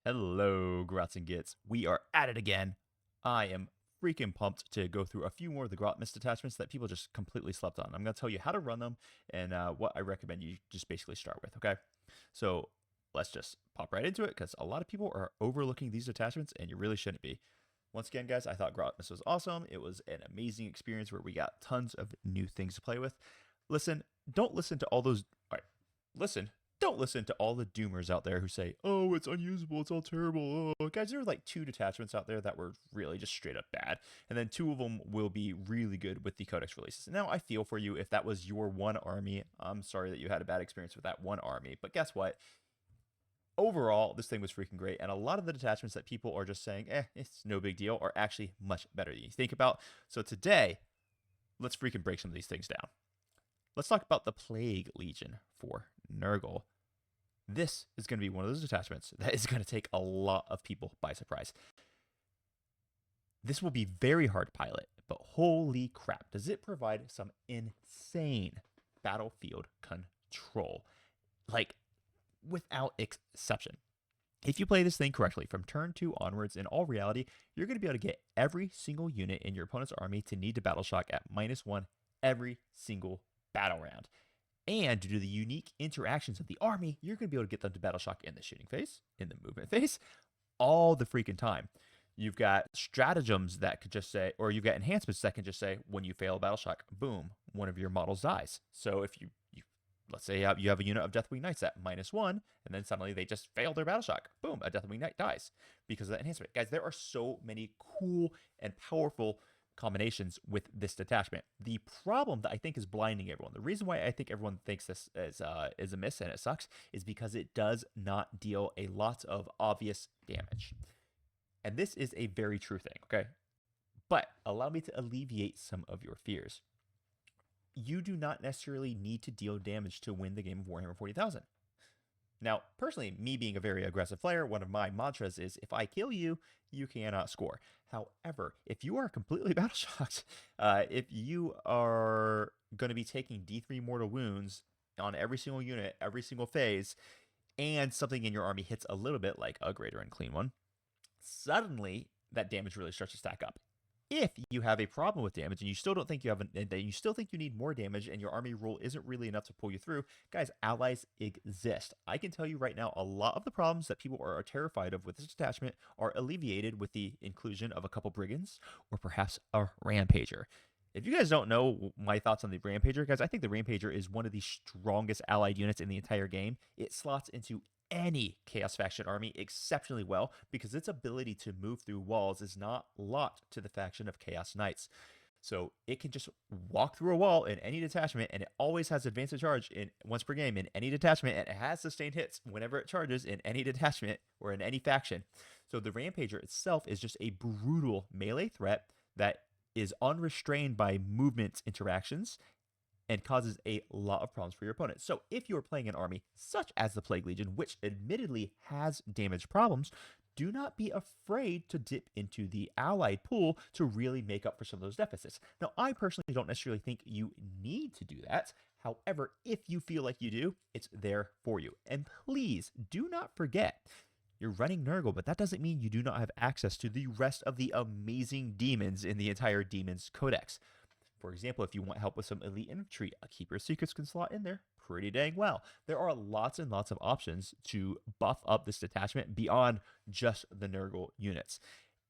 Hello, Grots and Gits. We are at it again. I am freaking pumped to go through a few more of the Grotmist detachments that people just completely slept on. I'm going to tell you how to run them and what I recommend you just basically start with, okay? So let's just pop right into it because a lot of people are overlooking these detachments and you really shouldn't be. Once again, guys, I thought Grotmist was awesome. It was an amazing experience where we got tons of new things to play with. Listen, don't listen to all those. All right, listen, don't listen to all the doomers out there who say, "Oh, it's unusable, it's all terrible." Oh, guys, there are like two detachments out there that were really just straight up bad, and then two of them will be really good with the codex releases. Now, I feel for you if that was your one army. I'm sorry that you had a bad experience with that one army, but guess what? Overall, this thing was freaking great, and a lot of the detachments that people are just saying, it's no big deal, are actually much better than you think about. So today, let's freaking break some of these things down. Let's talk about the Plague Legion for Nurgle. This is going to be one of those detachments that is going to take a lot of people by surprise. This will be very hard to pilot, but holy crap, does it provide some insane battlefield control. Like, without exception. If you play this thing correctly from turn 2 onwards, in all reality, you're going to be able to get every single unit in your opponent's army to need to battle shock at -1 every single battle round. And due to the unique interactions of the army, you're going to be able to get them to battle shock in the shooting phase, in the movement phase, all the freaking time. You've got stratagems that could just say, or you've got enhancements that can just say, when you fail a battle shock, boom, one of your models dies. So if you let's say you have a unit of Deathwing Knights at -1, and then suddenly they just fail their battle shock, boom, a Deathwing Knight dies because of that enhancement. Guys, there are so many cool and powerful combinations with this detachment. The problem that I think is blinding everyone, the reason why I think everyone thinks this is a miss and it sucks, is because it does not deal a lot of obvious damage. And this is a very true thing, okay? But allow me to alleviate some of your fears. You do not necessarily need to deal damage to win the game of Warhammer 40,000. Now, personally, me being a very aggressive player, one of my mantras is if I kill you, you cannot score. However, if you are completely battle shocked, if you are going to be taking D3 mortal wounds on every single unit, every single phase, and something in your army hits a little bit like a greater and clean one, suddenly that damage really starts to stack up. If you have a problem with damage and you still don't think you have, and you still think you need more damage, and your army rule isn't really enough to pull you through, guys, allies exist. I can tell you right now, a lot of the problems that people are terrified of with this detachment are alleviated with the inclusion of a couple brigands or perhaps a rampager. If you guys don't know my thoughts on the Rampager, guys, I think the Rampager is one of the strongest allied units in the entire game. It slots into any Chaos Faction army exceptionally well because its ability to move through walls is not locked to the faction of Chaos Knights. So it can just walk through a wall in any detachment, and it always has advanced charge in once per game in any detachment, and it has sustained hits whenever it charges in any detachment or in any faction. So the Rampager itself is just a brutal melee threat that is unrestrained by movement interactions and causes a lot of problems for your opponent. So if you are playing an army such as the Plague Legion, which admittedly has damage problems, do not be afraid to dip into the allied pool to really make up for some of those deficits. Now, I personally don't necessarily think you need to do that. However, if you feel like you do, it's there for you. And please do not forget, you're running Nurgle, but that doesn't mean you do not have access to the rest of the amazing demons in the entire Demons Codex. For example, if you want help with some elite infantry, a Keeper's Secrets can slot in there pretty dang well. There are lots and lots of options to buff up this detachment beyond just the Nurgle units.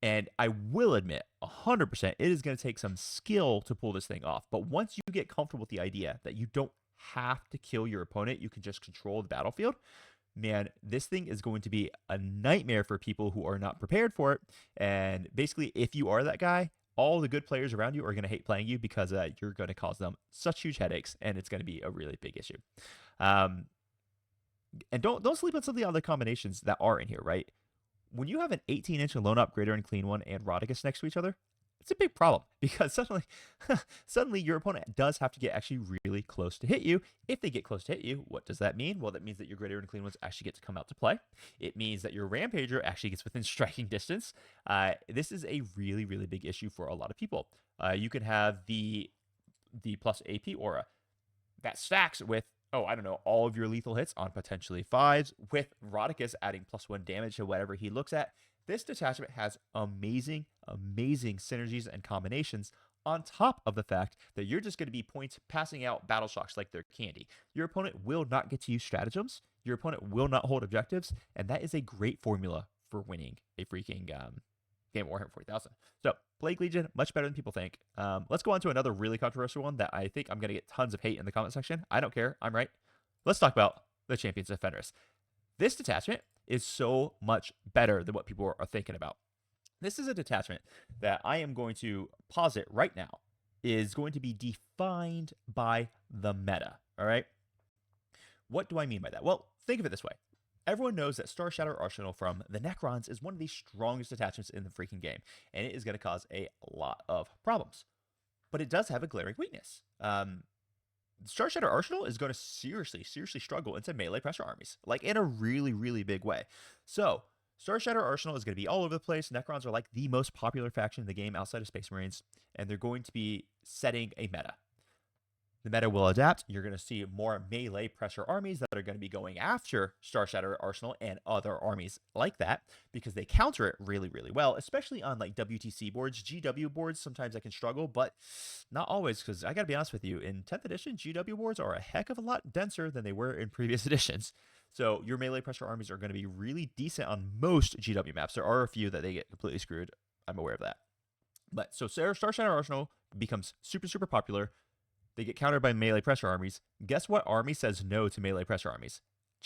And I will admit, 100%, it is going to take some skill to pull this thing off. But once you get comfortable with the idea that you don't have to kill your opponent, you can just control the battlefield, man, this thing is going to be a nightmare for people who are not prepared for it. And basically, if you are that guy, all the good players around you are going to hate playing you because you're going to cause them such huge headaches, and it's going to be a really big issue. Um, and don't sleep on some of the other combinations that are in here, right? When you have an 18-inch Alone Up, Greater and Clean One, and Rodicus next to each other, it's a big problem because suddenly your opponent does have to get actually really close to hit you. If they get close to hit you, what does that mean? Well, that means that your Greater and Clean Ones actually get to come out to play. It means that your Rampager actually gets within striking distance. This is a really, really big issue for a lot of people. You can have the plus AP aura that stacks with oh, I don't know, all of your lethal hits on potentially fives, with Rodicus adding +1 damage to whatever he looks at. This detachment has amazing, amazing synergies and combinations on top of the fact that you're just going to be passing out battle shocks like they're candy. Your opponent will not get to use stratagems. Your opponent will not hold objectives, and that is a great formula for winning a freaking game of Warhammer 40,000. So, Plague Legion, much better than people think. Let's go on to another really controversial one that I think I'm going to get tons of hate in the comment section. I don't care. I'm right. Let's talk about the Champions of Fenris. This detachment is so much better than what people are thinking about. This is a detachment that I am going to posit right now is going to be defined by the meta. All right. What do I mean by that? Well, think of it this way. Everyone knows that Star Shatter Arsenal from the Necrons is one of the strongest attachments in the freaking game, and it is going to cause a lot of problems. But it does have a glaring weakness. Star Shatter Arsenal is going to seriously struggle into melee pressure armies, like in a really, really big way. So, Star Shatter Arsenal is going to be all over the place. Necrons are like the most popular faction in the game outside of Space Marines, and they're going to be setting a meta. The meta will adapt. You're going to see more melee pressure armies that are going to be going after Star Shatter Arsenal and other armies like that because they counter it really, really well, especially on like WTC boards. GW boards, sometimes I can struggle, but not always because I got to be honest with you. In 10th edition, GW boards are a heck of a lot denser than they were in previous editions. So your melee pressure armies are going to be really decent on most GW maps. There are a few that they get completely screwed. I'm aware of that. But so Star Shatter Arsenal becomes super popular. They get countered by melee pressure armies. Guess what army says no to melee pressure armies?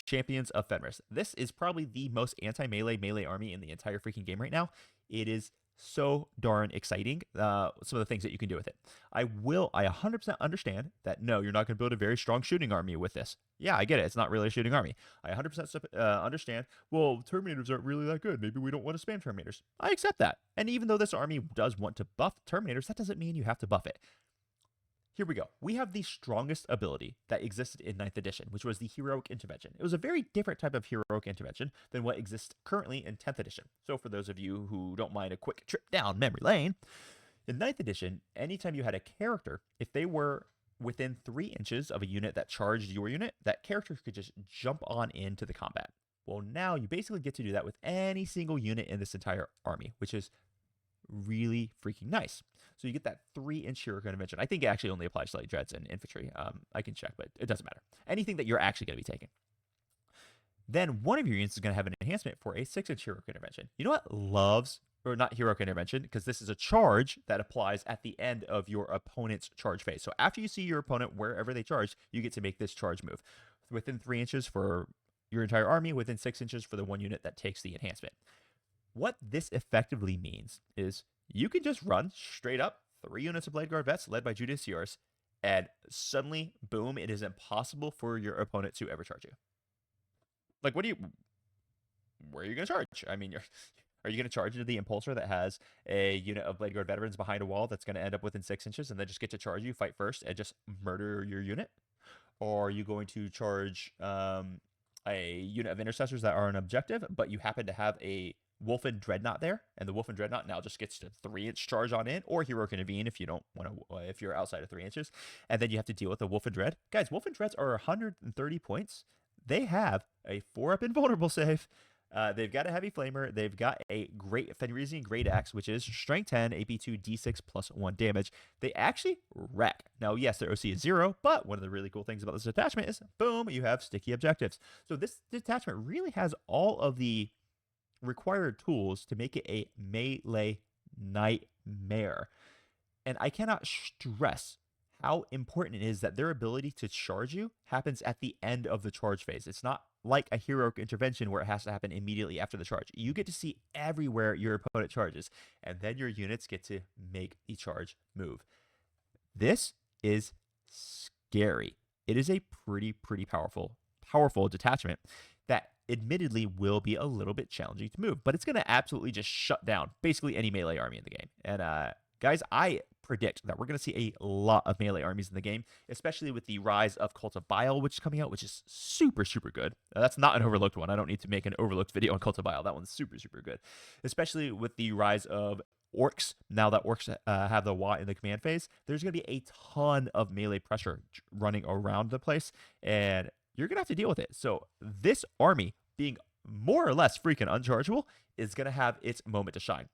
Champions of Fenris. This is probably the most anti-melee army in the entire freaking game right now. It is so darn exciting, some of the things that you can do with it. I 100% understand that, no, you're not going to build a very strong shooting army with this. Yeah, I get it. It's not really a shooting army. I 100% understand, well, Terminators aren't really that good. Maybe we don't want to spam Terminators. I accept that. And even though this army does want to buff Terminators, that doesn't mean you have to buff it. Here we go. We have the strongest ability that existed in 9th edition, which was the Heroic Intervention. It was a very different type of Heroic Intervention than what exists currently in 10th edition. So for those of you who don't mind a quick trip down memory lane, in 9th edition, anytime you had a character, if they were within 3 inches of a unit that charged your unit, that character could just jump on into the combat. Well, now you basically get to do that with any single unit in this entire army, which is really freaking nice. So you get that 3-inch Heroic Intervention. I think it actually only applies to like dreads and infantry. I can check, but it doesn't matter. Anything that you're actually going to be taking. Then one of your units is going to have an enhancement for a 6-inch Heroic Intervention. You know what loves, or not Heroic Intervention, because this is a charge that applies at the end of your opponent's charge phase. So after you see your opponent wherever they charge, you get to make this charge move. Within 3 inches for your entire army, within 6 inches for the one unit that takes the enhancement. What this effectively means is you can just run straight up 3 units of Blade Guard vets led by Judiciaries, and suddenly, boom, it is impossible for your opponent to ever charge you. Like, where are you going to charge? I mean, are you going to charge into the Impulsor that has a unit of Blade Guard veterans behind a wall that's going to end up within 6 inches and then just get to charge you, fight first, and just murder your unit? Or are you going to charge a unit of Intercessors that are an objective, but you happen to have a Wolfen Dreadnought there, and the Wolfen Dreadnought now just gets to 3-inch charge on in, or Heroic Intervene if you don't want to, if you're outside of 3 inches, and then you have to deal with the Wolfen Dread. Guys, Wolfen Dreads are 130 points. They have a 4-up invulnerable save. They've got a heavy flamer. They've got a great Fenrisian Great Axe, which is strength 10, AP2, D6 plus 1 damage. They actually wreck. Now, yes, their OC is 0, but one of the really cool things about this detachment is, boom, you have sticky objectives. So this detachment really has all of the required tools to make it a melee nightmare. And I cannot stress how important it is that their ability to charge you happens at the end of the charge phase. It's not like a Heroic Intervention where it has to happen immediately after the charge. You get to see everywhere your opponent charges, and then your units get to make the charge move. This is scary. It is a pretty powerful detachment that admittedly will be a little bit challenging to move, but it's going to absolutely just shut down basically any melee army in the game. And guys, I predict that we're going to see a lot of melee armies in the game, especially with the rise of Cult of Bile, which is coming out, which is super good. That's not an overlooked one. I don't need to make an overlooked video on Cult of Bile. That one's super good, especially with the rise of orcs, now that orcs have the Wat in the command phase, there's going to be a ton of melee pressure running around the place, and you're going to have to deal with it. So this army, being more or less freaking unchargeable, is going to have its moment to shine.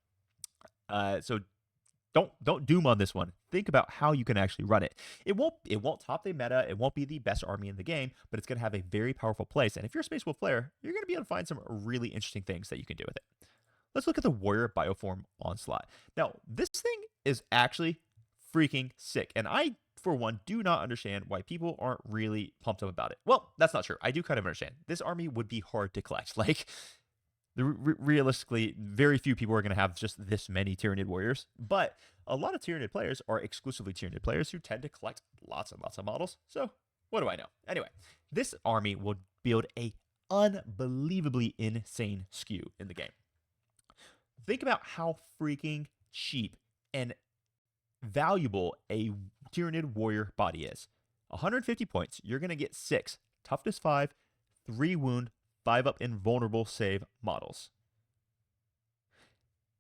So don't doom on this one. Think about how you can actually run it. It won't top the meta. It won't be the best army in the game, but it's going to have a very powerful place. And if you're a Space Wolf player, you're going to be able to find some really interesting things that you can do with it. Let's look at the Warrior Bioform Onslaught. Now, this thing is actually freaking sick, and I, for one, do not understand why people aren't really pumped up about it. Well, that's not true. I do kind of understand. This army would be hard to collect. Like, realistically, very few people are going to have just this many Tyranid warriors, but a lot of Tyranid players are exclusively Tyranid players who tend to collect lots and lots of models. So what do I know? Anyway, this army will build a unbelievably insane skew in the game. Think about how freaking cheap and valuable a Tyranid warrior body is. 150 points, you're going to get 6 toughness 5, 3 wound, 5 up invulnerable save models.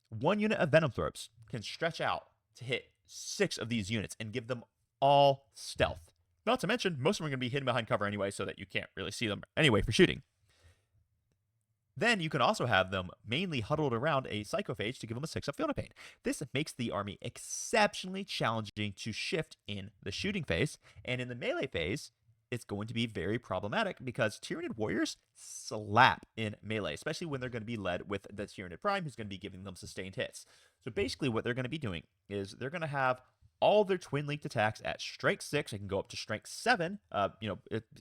1 unit of Venom Throps can stretch out to hit 6 of these units and give them all stealth. Not to mention, most of them are going to be hidden behind cover anyway, so that you can't really see them anyway for shooting. Then you can also have them mainly huddled around a Psychophage to give them a 6 up Field of Pain. This makes the army exceptionally challenging to shift in the shooting phase, and in the melee phase, it's going to be very problematic because Tyranid warriors slap in melee, especially when they're going to be led with the Tyranid Prime, who's going to be giving them sustained hits. So basically what they're going to be doing is they're going to have all their twin linked attacks at strength 6. It can go up to strength 7.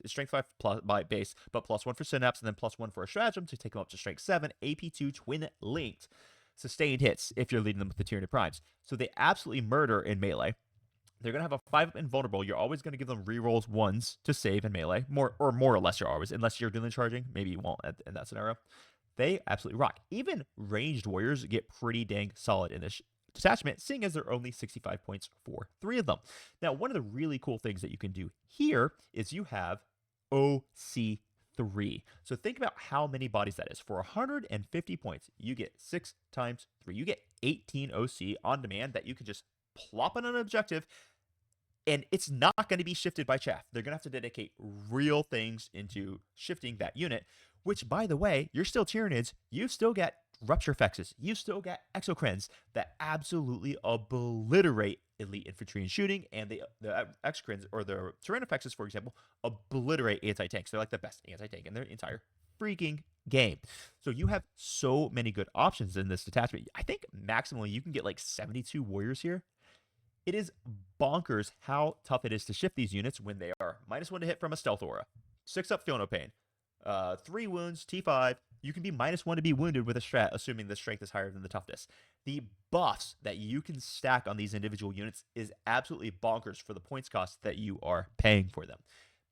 Strength 5 plus by base, but +1 for synapse, and then +1 for a stratagem to take them up to strength 7. AP2 twin linked sustained hits if you're leading them with the Tyranid Primes. So they absolutely murder in melee. They're going to have a 5 up invulnerable. You're always going to give them rerolls 1s to save in melee. More or less you're always, unless you're dueling charging. Maybe you won't in that scenario. They absolutely rock. Even ranged warriors get pretty dang solid in this detachment, seeing as there are only 65 points for 3 of them. Now, one of the really cool things that you can do here is you have OC3. So think about how many bodies that is. For 150 points, you get 6 times 3. You get 18 OC on demand that you can just plop on an objective, and it's not going to be shifted by chaff. They're going to have to dedicate real things into shifting that unit, which, by the way, you're still Tyranids. You still get Rupture Fexes. You still get Exocrines that absolutely obliterate elite infantry and shooting, and the Exocrines, or the Tyranofexes, for example, obliterate anti-tanks. They're like the best anti-tank in their entire freaking game. So you have so many good options in this detachment. I think maximally you can get like 72 warriors here. It is bonkers how tough it is to shift these units when they are -1 to hit from a stealth aura, 6 up Feel No Pain, 3 wounds, T5. You can be -1 to be wounded with a strat, assuming the strength is higher than the toughness. The buffs that you can stack on these individual units is absolutely bonkers for the points cost that you are paying for them.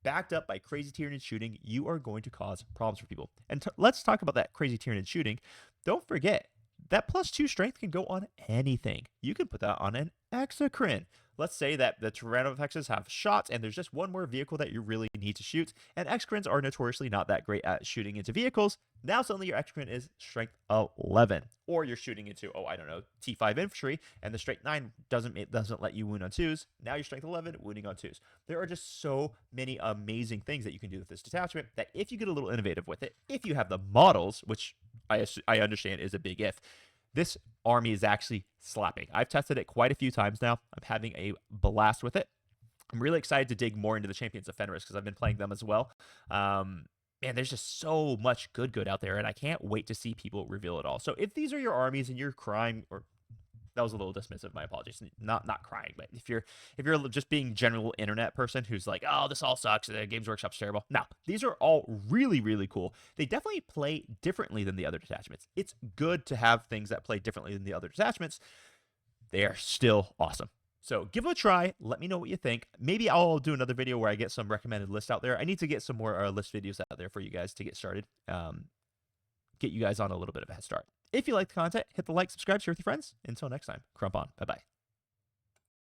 Backed up by crazy Tyranid shooting, you are going to cause problems for people. And let's talk about that crazy Tyranid shooting. Don't forget, that +2 strength can go on anything. You can put that on an Exocrine. Let's say that the Tyranofexes have shots and there's just one more vehicle that you really need to shoot, and Exocrines are notoriously not that great at shooting into vehicles. Now suddenly your Exocrine is strength 11. Or you're shooting into, T5 infantry, and the strength 9 doesn't let you wound on 2s. Now you're strength 11, wounding on 2s. There are just so many amazing things that you can do with this detachment that if you get a little innovative with it, if you have the models, which I understand is a big if, this army is actually slapping. I've tested it quite a few times now. I'm having a blast with it. I'm really excited to dig more into the Champions of Fenris because I've been playing them as well. Man, there's just so much good out there, and I can't wait to see people reveal it all. So if these are your armies and you're crying, or that was a little dismissive, my apologies. Not crying, but if you're just being general internet person who's like, oh, this all sucks, the Games Workshop's terrible. No, these are all really cool. They definitely play differently than the other detachments. It's good to have things that play differently than the other detachments. They are still awesome. So give them a try. Let me know what you think. Maybe I'll do another video where I get some recommended lists out there. I need to get some more list videos out there for you guys to get started. Get you guys on a little bit of a head start. If you like the content, hit the like, subscribe, share with your friends. Until next time, crump on. Bye-bye.